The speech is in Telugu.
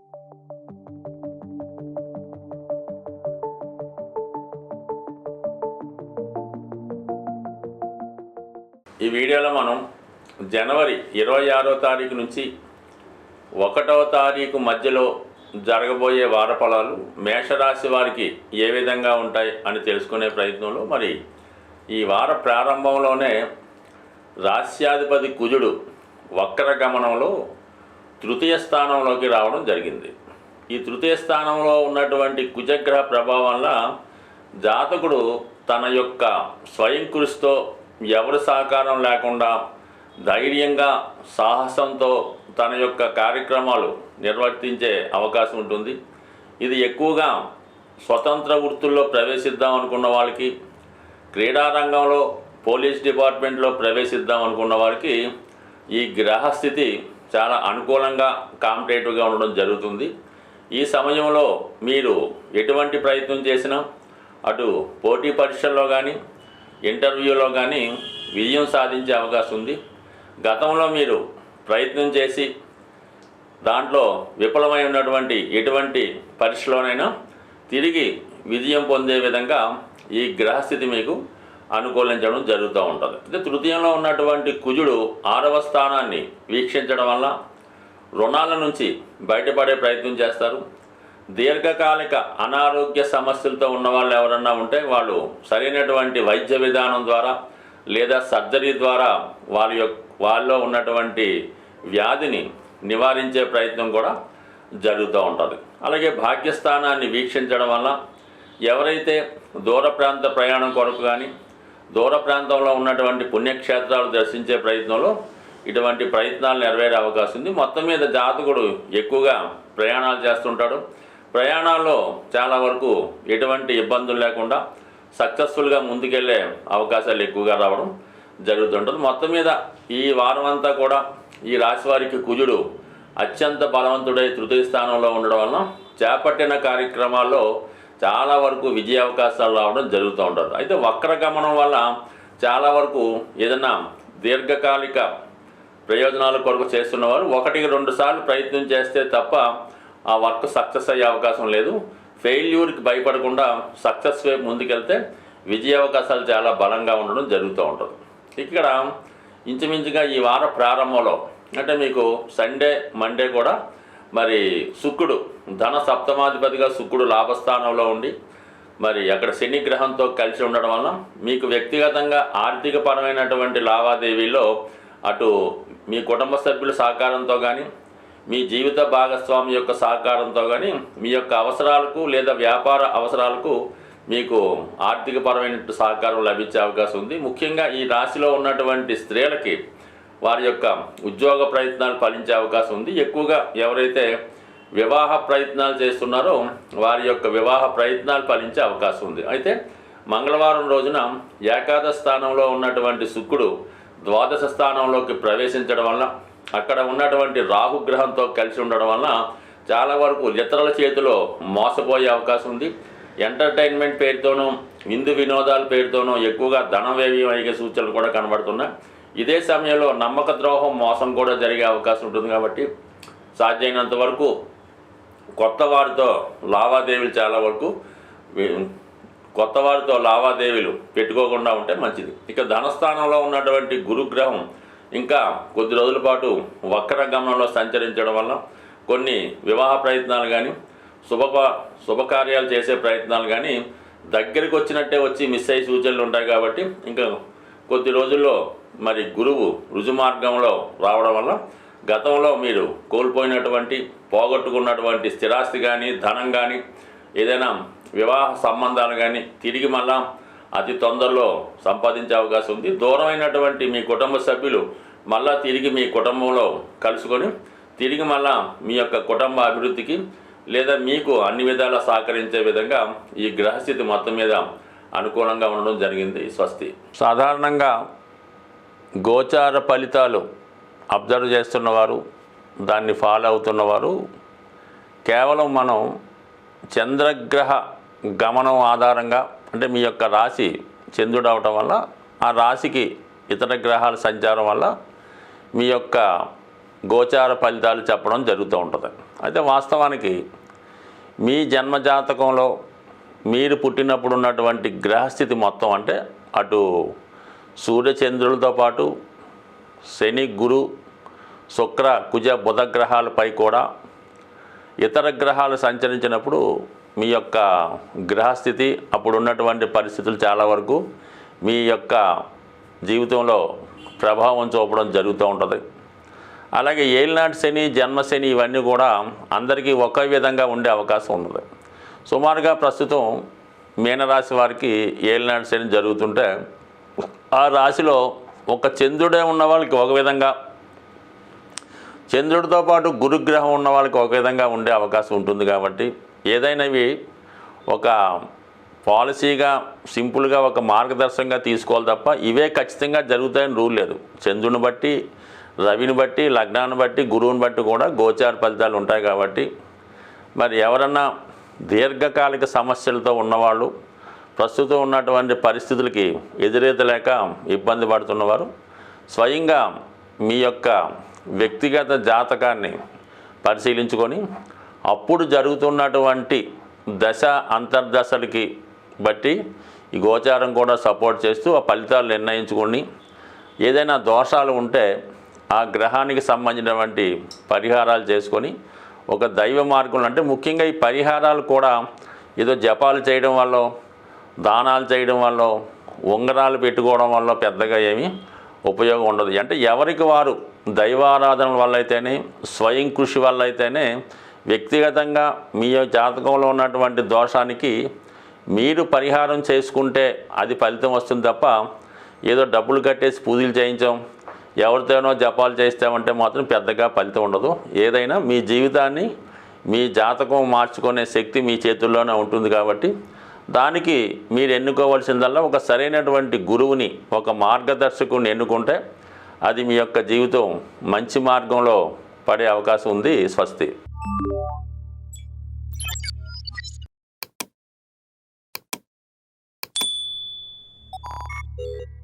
ఈ వీడియోలో మనం జనవరి 26వ తారీఖు నుంచి 1వ తారీఖు మధ్యలో జరగబోయే వార ఫలాలు మేషరాశి వారికి ఏ విధంగా ఉంటాయి అని తెలుసుకునే ప్రయత్నంలో మరి ఈ వార ప్రారంభంలోనే రాశ్యాధిపతి కుజుడు వక్ర గమనంలో తృతీయ స్థానంలోకి రావడం జరిగింది. ఈ తృతీయ స్థానంలో ఉన్నటువంటి కుజగ్రహ ప్రభావం వల్ల జాతకుడు తన యొక్క స్వయం కృషితో ఎవరి సహకారం లేకుండా ధైర్యంగా సాహసంతో తన యొక్క కార్యక్రమాలు నిర్వర్తించే అవకాశం ఉంటుంది. ఇది ఎక్కువగా స్వతంత్ర వృత్తుల్లో ప్రవేశిద్దాం అనుకున్న వాళ్ళకి, క్రీడారంగంలో పోలీస్ డిపార్ట్మెంట్లో ప్రవేశిద్దాం అనుకున్న వారికి ఈ గ్రహస్థితి చాలా అనుకూలంగా కాంపిటేటివ్గా ఉండడం జరుగుతుంది. ఈ సమయంలో మీరు ఎటువంటి ప్రయత్నం చేసినా అటు పోటీ పరీక్షల్లో కానీ ఇంటర్వ్యూలో కానీ విజయం సాధించే అవకాశం ఉంది. గతంలో మీరు ప్రయత్నం చేసి దాంట్లో విఫలమై ఉన్నటువంటి ఎటువంటి పరీక్షలోనైనా తిరిగి విజయం పొందే విధంగా ఈ గ్రహస్థితి మీకు అనుకూలించడం జరుగుతూ ఉంటుంది. అయితే తృతీయంలో ఉన్నటువంటి కుజుడు 6వ స్థానాన్ని వీక్షించడం వల్ల రుణాల నుంచి బయటపడే ప్రయత్నం చేస్తారు. దీర్ఘకాలిక అనారోగ్య సమస్యలతో ఉన్న వాళ్ళు ఎవరన్నా ఉంటే వాళ్ళు సరైనటువంటి వైద్య విధానం ద్వారా లేదా సర్జరీ ద్వారా వాళ్ళలో ఉన్నటువంటి వ్యాధిని నివారించే ప్రయత్నం కూడా జరుగుతూ ఉంటుంది. అలాగే భాగ్యస్థానాన్ని వీక్షించడం వల్ల ఎవరైతే దూర ప్రాంత ప్రయాణం కొరకు కానీ దూర ప్రాంతంలో ఉన్నటువంటి పుణ్యక్షేత్రాలు దర్శించే ప్రయత్నంలో ఇటువంటి ప్రయత్నాలు నెరవేరే అవకాశం ఉంది. మొత్తం మీద జాతకుడు ఎక్కువగా ప్రయాణాలు చేస్తుంటాడు. ప్రయాణాల్లో చాలా వరకు ఎటువంటి ఇబ్బందులు లేకుండా సక్సెస్ఫుల్గా ముందుకెళ్ళే అవకాశాలు ఎక్కువగా రావడం జరుగుతుంటుంది. మొత్తం మీద ఈ వారం అంతా కూడా ఈ రాశి వారికి కుజుడు అత్యంత బలవంతుడై తృతీయ స్థానంలో ఉండడం వలన చేపట్టిన కార్యక్రమాల్లో చాలా వరకు విజయ అవకాశాలు రావడం జరుగుతూ ఉంటుంది. అయితే వక్ర గమనం వల్ల చాలా వరకు ఏదైనా దీర్ఘకాలిక ప్రయోజనాల కొరకు చేస్తున్నవారు 1-2 సార్లు ప్రయత్నం చేస్తే తప్ప ఆ వర్క్ సక్సెస్ అయ్యే అవకాశం లేదు. ఫెయిల్యూర్కి భయపడకుండా సక్సెస్ వైపు ముందుకెళ్తే విజయ అవకాశాలు చాలా బలంగా ఉండడం జరుగుతూ ఉంటుంది. ఇక్కడ ఇంచుమించుగా ఈ వార ప్రారంభంలో అంటే మీకు సండే మండే కూడా మరి శుక్రుడు ధన సప్తమాధిపతిగా శుక్రుడు లాభస్థానంలో ఉండి మరి అక్కడ శని గ్రహంతో కలిసి ఉండడం వల్ల మీకు వ్యక్తిగతంగా ఆర్థిక పరమైనటువంటి లావాదేవీల్లో అటు మీ కుటుంబ సభ్యుల సహకారంతో కానీ మీ జీవిత భాగస్వామి యొక్క సహకారంతో కానీ మీ యొక్క అవసరాలకు లేదా వ్యాపార అవసరాలకు మీకు ఆర్థికపరమైన సహకారం లభించే అవకాశం ఉంది. ముఖ్యంగా ఈ రాశిలో ఉన్నటువంటి స్త్రీలకి వారి యొక్క ఉద్యోగ ప్రయత్నాలు ఫలించే అవకాశం ఉంది. ఎక్కువగా ఎవరైతే వివాహ ప్రయత్నాలు చేస్తున్నారో వారి యొక్క వివాహ ప్రయత్నాలు ఫలించే అవకాశం ఉంది. అయితే మంగళవారం రోజున ఏకాదశ స్థానంలో ఉన్నటువంటి శుక్రుడు ద్వాదశ స్థానంలోకి ప్రవేశించడం వల్ల అక్కడ ఉన్నటువంటి రాహుగ్రహంతో కలిసి ఉండడం వల్ల చాలా వరకు ఇతరుల చేతిలో మోసపోయే అవకాశం ఉంది. ఎంటర్టైన్మెంట్ పేరుతోనూ విందు వినోదాల పేరుతోనూ ఎక్కువగా ధన వ్యయం అయ్యే సూచనలు కూడా కనబడుతున్నాయి. ఇదే సమయంలో నమ్మక ద్రోహం మోసం కూడా జరిగే అవకాశం ఉంటుంది. కాబట్టి సాధ్యమైనంత వరకు కొత్త వారితో లావాదేవీలు పెట్టుకోకుండా ఉంటే మంచిది. ఇక ధనస్థానంలో ఉన్నటువంటి గురుగ్రహం ఇంకా కొద్ది రోజుల పాటు వక్ర గమనంలో సంచరించడం వల్ల కొన్ని వివాహ ప్రయత్నాలు కానీ శుభకార్యాలు చేసే ప్రయత్నాలు కానీ దగ్గరికి వచ్చినట్టే వచ్చి మిస్ అయ్యే సూచనలు ఉంటాయి. కాబట్టి ఇంకా కొద్ది రోజుల్లో మరి గురువు రుజుమార్గంలో రావడం వల్ల గతంలో మీరు కోల్పోయినటువంటి పోగొట్టుకున్నటువంటి స్థిరాస్తి కానీ ధనం కానీ ఏదైనా వివాహ సంబంధాలు కానీ తిరిగి మళ్ళా అతి తొందరలో సంపాదించే అవకాశం ఉంది. దూరమైనటువంటి మీ కుటుంబ సభ్యులు మళ్ళా తిరిగి మీ కుటుంబంలో కలుసుకొని తిరిగి మళ్ళా మీ యొక్క కుటుంబ అభివృద్ధికి లేదా మీకు అన్ని విధాలా సహకరించే విధంగా ఈ గ్రహస్థితి మొత్తం మీద అనుకూలంగా ఉండడం జరిగింది. స్వస్తి. సాధారణంగా గోచార ఫలితాలు అబ్జర్వ్ చేస్తున్నవారు దాన్ని ఫాలో అవుతున్నవారు కేవలం మనం చంద్రగ్రహ గమనం ఆధారంగా అంటే మీ యొక్క రాశి చంద్రుడు అవటం వల్ల ఆ రాశికి ఇతర గ్రహాల సంచారం వల్ల మీ యొక్క గోచార ఫలితాలు చెప్పడం జరుగుతూ ఉంటుంది. అయితే వాస్తవానికి మీ జన్మజాతకంలో మీరు పుట్టినప్పుడు ఉన్నటువంటి గ్రహస్థితి మొత్తం, అంటే అటు సూర్యచంద్రులతో పాటు శని, గురు, శుక్ర, కుజ, బుధ గ్రహాలపై కూడా ఇతర గ్రహాలు సంచరించినప్పుడు మీ యొక్క గ్రహస్థితి అప్పుడు ఉన్నటువంటి పరిస్థితులు చాలా వరకు మీ యొక్క జీవితంలో ప్రభావం చూపడం జరుగుతూ ఉంటుంది. అలాగే ఏలినాటి శని, జన్మశని ఇవన్నీ కూడా అందరికీ ఒకే విధంగా ఉండే అవకాశం ఉన్నది. సుమారుగా ప్రస్తుతం మీనరాశి వారికి ఏలినాటి శని జరుగుతుంటే ఆ రాశిలో ఒక చంద్రుడే ఉన్న వాళ్ళకి ఒక విధంగా, చంద్రుడితో పాటు గురుగ్రహం ఉన్న వాళ్ళకి ఒక విధంగా ఉండే అవకాశం ఉంటుంది. కాబట్టి ఏదైనా ఇవి ఒక పాలసీగా సింపుల్గా ఒక మార్గదర్శకంగా తీసుకోవాలి తప్ప ఇవే ఖచ్చితంగా జరుగుతాయని రూల్ లేదు. చంద్రుని బట్టి, రవిని బట్టి, లగ్నాన్ని బట్టి, గురువుని బట్టి కూడా గోచార ఫలితాలు ఉంటాయి. కాబట్టి మరి ఎవరన్నా దీర్ఘకాలిక సమస్యలతో ఉన్నవాళ్ళు, ప్రస్తుతం ఉన్నటువంటి పరిస్థితులకి ఎదురెదలేక ఇబ్బంది పడుతున్నవారు స్వయంగా మీ యొక్క వ్యక్తిగత జాతకాన్ని పరిశీలించుకొని అప్పుడు జరుగుతున్నటువంటి దశ అంతర్దశలకి బట్టి ఈ గోచారం కూడా సపోర్ట్ చేస్తూ ఆ ఫలితాలు నిర్ణయించుకొని ఏదైనా దోషాలు ఉంటే ఆ గ్రహానికి సంబంధించినటువంటి పరిహారాలు చేసుకొని ఒక దైవ మార్గం, అంటే ముఖ్యంగా ఈ పరిహారాలు కూడా ఏదో జపాలు చేయడం వల్ల, దానాలు చేయడం వల్ల, ఉంగరాలు పెట్టుకోవడం వల్ల పెద్దగా ఏమీ ఉపయోగం ఉండదు. అంటే ఎవరికి వారు దైవారాధన వల్ల అయితేనే, స్వయం కృషి వల్ల అయితేనే వ్యక్తిగతంగా మీ జాతకంలో ఉన్నటువంటి దోషానికి మీరు పరిహారం చేసుకుంటే అది ఫలితం వస్తుంది తప్ప ఏదో డబ్బులు కట్టేసి పూజలు చేయించాం, ఎవరితోనో జపాలు చేస్తామంటే మాత్రం పెద్దగా ఫలితం ఉండదు. ఏదైనా మీ జీవితాన్ని, మీ జాతకం మార్చుకునే శక్తి మీ చేతుల్లోనే ఉంటుంది. కాబట్టి దానికి మీరు ఎన్నుకోవాల్సిందల్లా ఒక సరైనటువంటి గురువుని, ఒక మార్గదర్శకుని ఎన్నుకుంటే అది మీ యొక్క జీవితం మంచి మార్గంలో పడే అవకాశం ఉంది. స్వస్తి. you